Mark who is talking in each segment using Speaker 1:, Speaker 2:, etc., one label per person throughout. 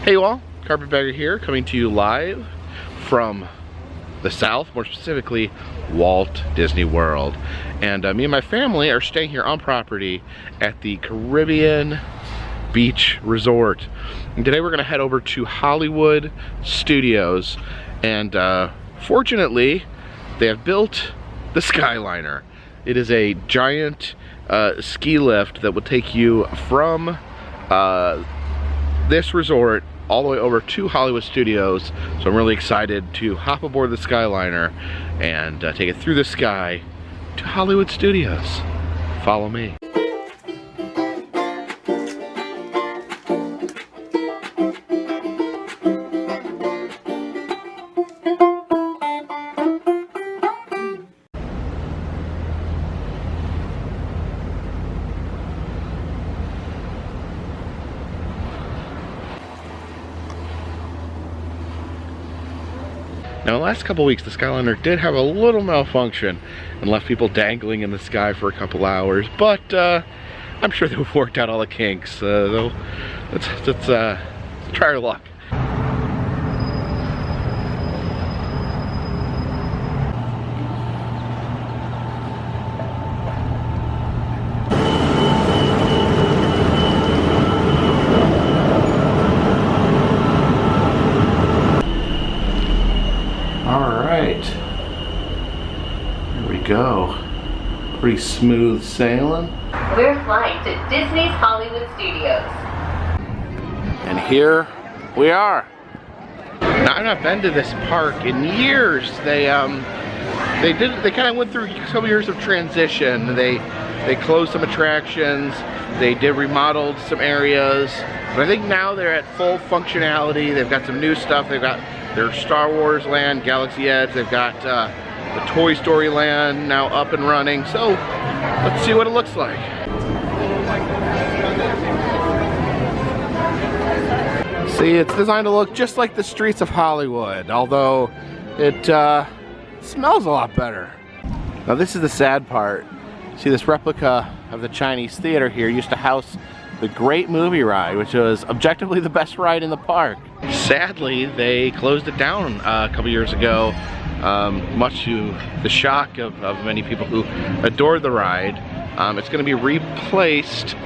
Speaker 1: Hey you all, Carpetbagger here, coming to you live from the South, more specifically Walt Disney World. And me and my family are staying here on property at the Caribbean Beach Resort. And today we're gonna head over to Hollywood Studios, and fortunately they have built the Skyliner. It is a giant ski lift that will take you from this resort all the way over to Hollywood Studios. So I'm really excited to hop aboard the Skyliner and take it through the sky to Hollywood Studios. Follow me. Now, the last couple weeks, the Skyliner did have a little malfunction and left people dangling in the sky for a couple hours, but I'm sure they've worked out all the kinks. So let's try our luck. Go. Pretty smooth sailing.
Speaker 2: We're flying to Disney's Hollywood Studios.
Speaker 1: And here we are. Now, I've not been to this park in years. They kind of went through a couple years of transition. They closed some attractions. They did remodeled some areas. But I think now they're at full functionality. They've got some new stuff. They've got their Star Wars Land, Galaxy Edge. They've got the Toy Story Land now up and running, so let's see what it looks like. See, it's designed to look just like the streets of Hollywood, although it smells a lot better. Now this is the sad part. See, this replica of the Chinese theater here used to house the Great Movie Ride, which was objectively the best ride in the park. Sadly, they closed it down a couple years ago. Much to the shock of many people who adored the ride. It's going to be replaced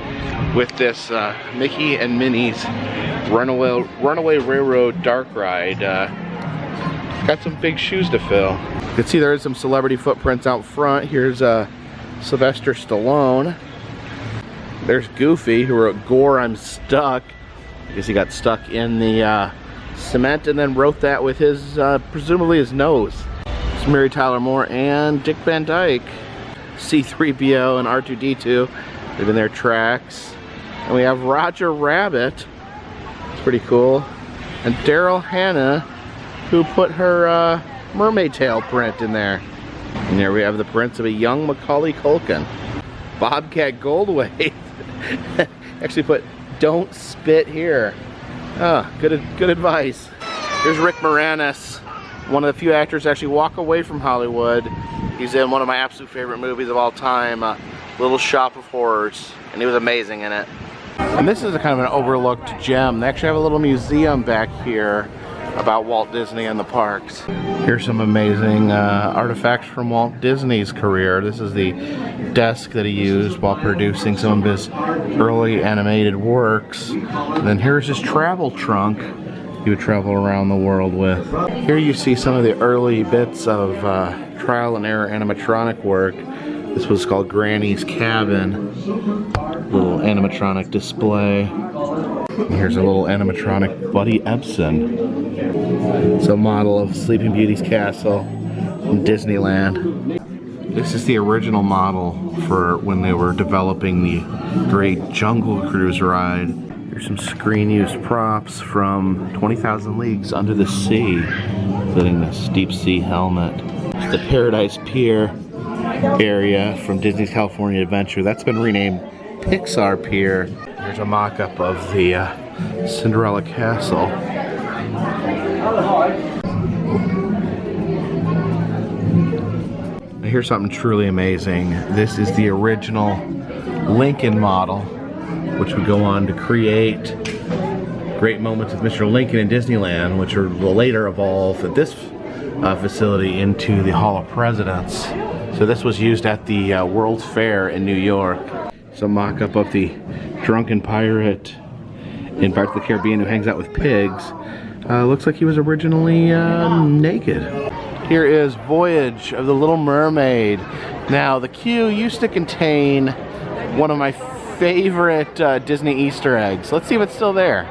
Speaker 1: with this Mickey and Minnie's Runaway Railroad Dark Ride. It's got some big shoes to fill. You can see there is some celebrity footprints out front. Here's Sylvester Stallone. There's Goofy, who wrote "Gore, I'm Stuck." I guess he got stuck in the cement and then wrote that with his presumably his nose. It's Mary Tyler Moore and Dick Van Dyke. C-3PO and R2-D2, they've been their tracks. And we have Roger Rabbit, it's pretty cool, and Daryl Hannah, who put her mermaid tail print in there. And there we have the prints of a young Macaulay Culkin. Bobcat Goldthwait actually put "Don't spit here." Oh, good advice. Here's Rick Moranis, one of the few actors to actually walk away from Hollywood. He's in one of my absolute favorite movies of all time, Little Shop of Horrors, and he was amazing in it. And this is a kind of an overlooked gem. They actually have a little museum back here about Walt Disney and the parks. Here's some amazing artifacts from Walt Disney's career. This is the desk that he used while producing some of his early animated works. And then here's his travel trunk he would travel around the world with. Here you see some of the early bits of trial and error animatronic work. This was called Granny's Cabin. Little animatronic display. And here's a little animatronic Buddy Ebsen. It's a model of Sleeping Beauty's castle in Disneyland. This is the original model for when they were developing the Great Jungle Cruise ride. Here's some screen-used props from 20,000 Leagues Under the Sea, including this deep sea helmet. It's the Paradise Pier area from Disney's California Adventure. That's been renamed Pixar Pier. Here's a mock-up of the Cinderella Castle. Now here's something truly amazing. This is the original Lincoln model, which would go on to create great moments with Mr. Lincoln in Disneyland, which will later evolve at this facility into the Hall of Presidents. So this was used at the World's Fair in New York. Some mock-up of the drunken pirate in Pirates of the Caribbean who hangs out with pigs. Looks like he was originally naked. Here is Voyage of the Little Mermaid. Now, the queue used to contain one of my favorite Disney Easter eggs. Let's see if it's still there.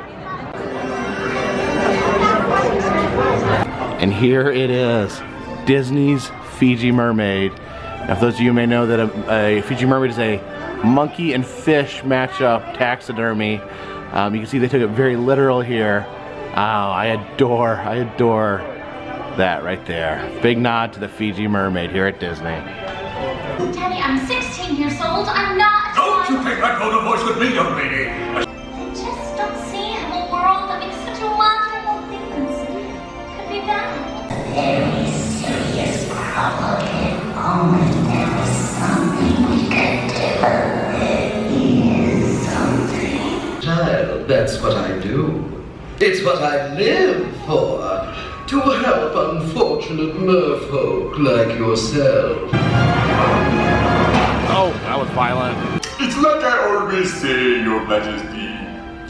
Speaker 1: And here it is, Disney's Fiji Mermaid. Now, for those of you who may know that a Fiji Mermaid is a monkey and fish matchup taxidermy. You can see they took it very literal here. Oh, I adore that right there. Big nod to the Fiji Mermaid here at Disney.
Speaker 3: Daddy, I'm 16 years old. I'm not.
Speaker 4: Don't you take that tone of voice with me, young lady.
Speaker 3: I just don't see how a world that makes such wonderful things could be bad.
Speaker 5: A very serious problem. If only there was something we could do. There is something.
Speaker 6: Child, that's what I do. It's what I live for. To help unfortunate merfolk like yourself.
Speaker 1: Oh, that was violent.
Speaker 4: It's like I always say, Your Majesty.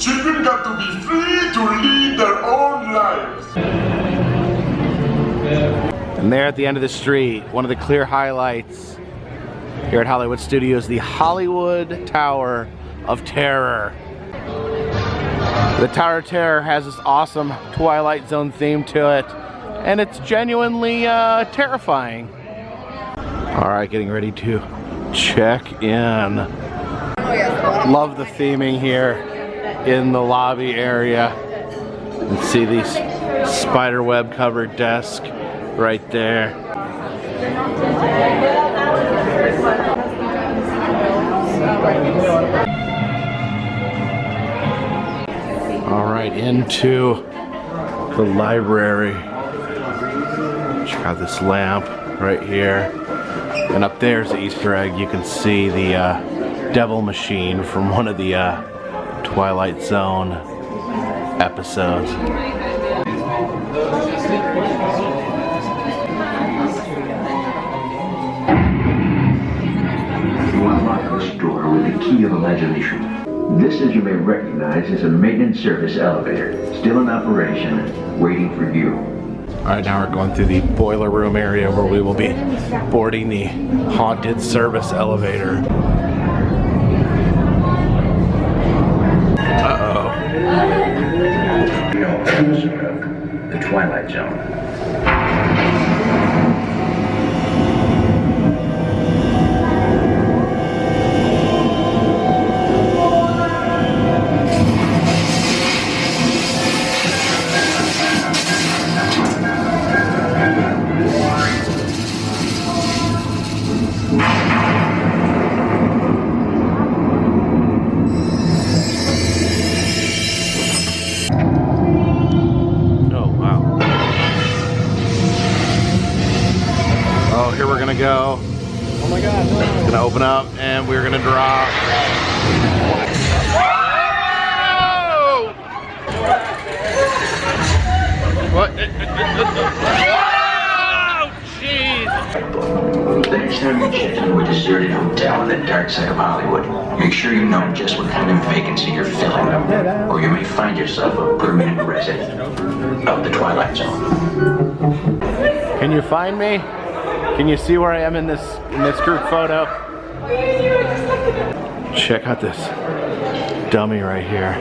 Speaker 4: Children got to be free to lead their own lives.
Speaker 1: And there at the end of the street, one of the clear highlights here at Hollywood Studios, the Hollywood Tower of Terror. The Tower of Terror has this awesome Twilight Zone theme to it, and it's genuinely terrifying. All right, getting ready to check in. Love the theming here in the lobby area. You can see these spiderweb covered desk right there. All right, into the library. Check out this lamp right here. And up there's the Easter egg. You can see the devil machine from one of the Twilight Zone episodes.
Speaker 7: You unlock this door with the key of imagination. This, as you may recognize, is a maintenance service elevator, still in operation, waiting for you.
Speaker 1: All right, now we're going through the boiler room area where we will be boarding the haunted service elevator. Uh-oh.
Speaker 7: No, the Twilight Zone.
Speaker 1: Go. Oh my God! No. It's gonna open up, and we're gonna drop. Whoa! What? Oh, jeez!
Speaker 7: The next time you check into a deserted hotel in the dark side of Hollywood, make sure you know just what kind of vacancy you're filling, or you may find yourself a permanent resident of the Twilight Zone.
Speaker 1: Can you find me? Can you see where I am in this group photo? Check out this dummy right here.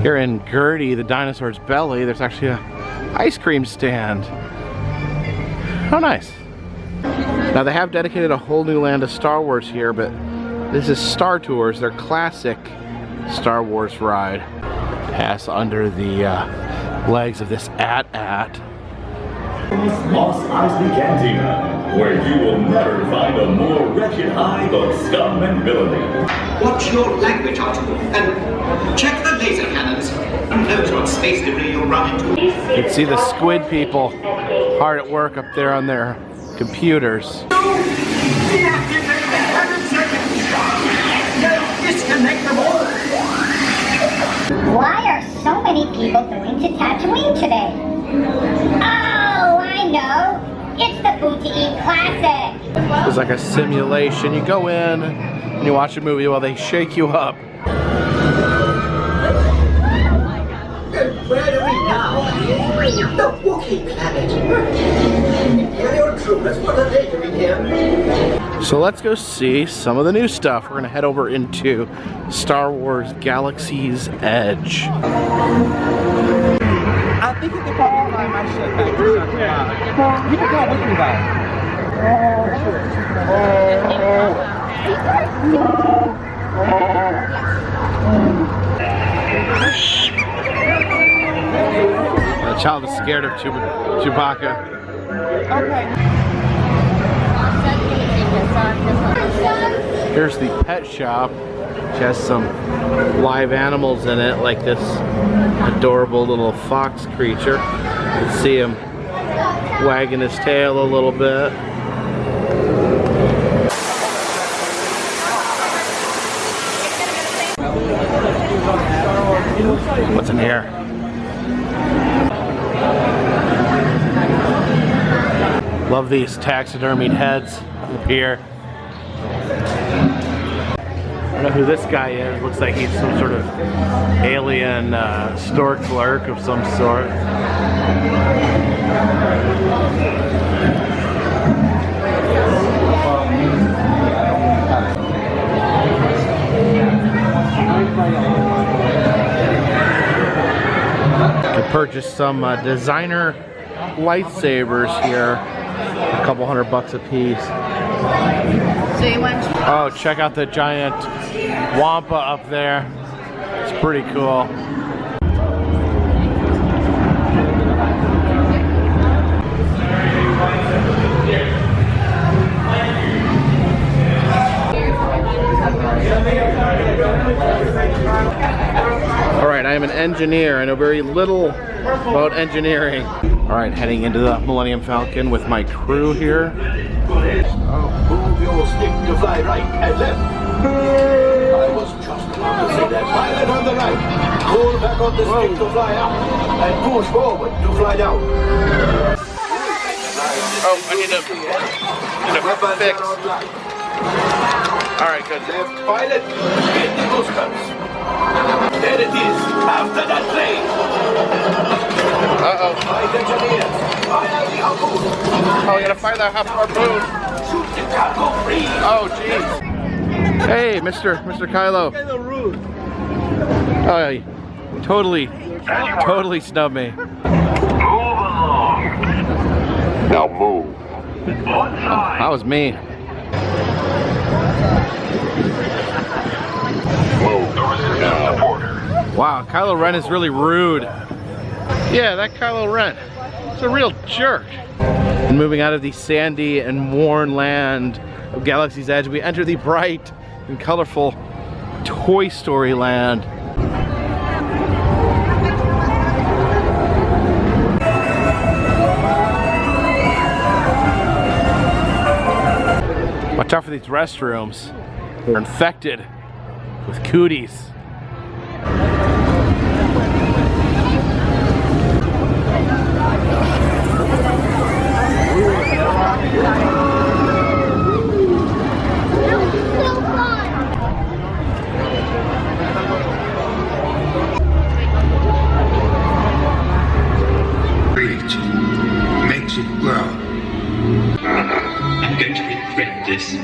Speaker 1: Here in Gertie, the dinosaur's belly, there's actually an ice cream stand. Oh, nice. Now they have dedicated a whole new land of Star Wars here, but this is Star Tours, their classic Star Wars ride. Pass under the legs of this AT-AT.
Speaker 4: Moss Isley Cantina.
Speaker 8: where you will never find a more wretched hive of scum and villainy.
Speaker 9: Watch your language, Archie, and check the laser cannons. Who knows what space debris you'll run into?
Speaker 1: You can see the squid people hard at work up there on their computers.
Speaker 9: Disconnect them all.
Speaker 3: Why are so many people going to Tatooine today? Oh, I know. It's the Food to Eat Classic.
Speaker 1: It's like a simulation. You go in and you watch a movie while they shake you up.
Speaker 9: Where are we now? The Wookiee planet. Imperial troopers, what are they doing here?
Speaker 1: So let's go see some of the new stuff. We're gonna head over into Star Wars Galaxy's Edge.
Speaker 10: I think you could probably find my shit back to you can come with me though.
Speaker 1: The child is scared of Chewbacca.
Speaker 10: Okay.
Speaker 1: Here's the pet shop, which has some live animals in it, like this adorable little fox creature. You can see him wagging his tail a little bit. What's in here? Love these taxidermied heads up here. I don't know who this guy is. Looks like he's some sort of alien store clerk of some sort. You can purchase some designer lightsabers here. A couple $100 a piece.
Speaker 11: So you want to...
Speaker 1: Oh, check out the giant wampa up there. It's pretty cool. Alright, I am an engineer. I know very little about engineering. Alright, heading into the Millennium Falcon with my crew here.
Speaker 12: Move your stick to fly right and left. I was just about to say that. Pilot on the right. Pull back on the stick to fly up. And push forward to fly down.
Speaker 1: Oh, I need a fix. Alright, good.
Speaker 12: Left pilot, get the boosters. There it is, after that plane.
Speaker 1: Uh-oh.
Speaker 12: Flight engineers, fire the harpoon.
Speaker 1: Oh, we gotta fire that harpoon.
Speaker 12: Shoot the cargo free.
Speaker 1: Oh, jeez. Hey, Mr. Kylo. Oh, yeah. Totally snubbed me.
Speaker 4: Move along. Now move. One side.
Speaker 1: That was me.
Speaker 4: Move. The resistance supporter.
Speaker 1: Wow, Kylo Ren is really rude. Yeah, that Kylo Ren. It's a real jerk. And moving out of the sandy and worn land of Galaxy's Edge, we enter the bright and colorful Toy Story land. Watch out for these restrooms. They're infected with cooties.
Speaker 12: Makes it grow.
Speaker 7: I'm going to regret this.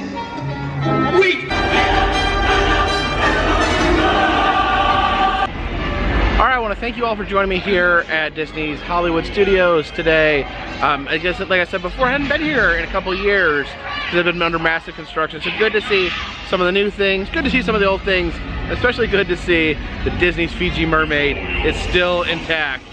Speaker 7: Wait!
Speaker 1: Alright, I want to thank you all for joining me here at Disney's Hollywood Studios today. I guess, like I said before, I hadn't been here in a couple years because I've been under massive construction. So good to see some of the new things, good to see some of the old things, especially good to see that Disney's Fiji Mermaid is still intact.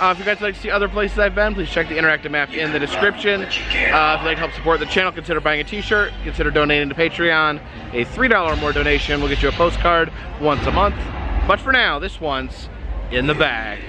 Speaker 1: If you guys would like to see other places I've been, please check the interactive map in the description. If you'd like to help support the channel, consider buying a t-shirt, consider donating to Patreon. A $3 or more donation will get you a postcard once a month. But for now, this one's in the bag.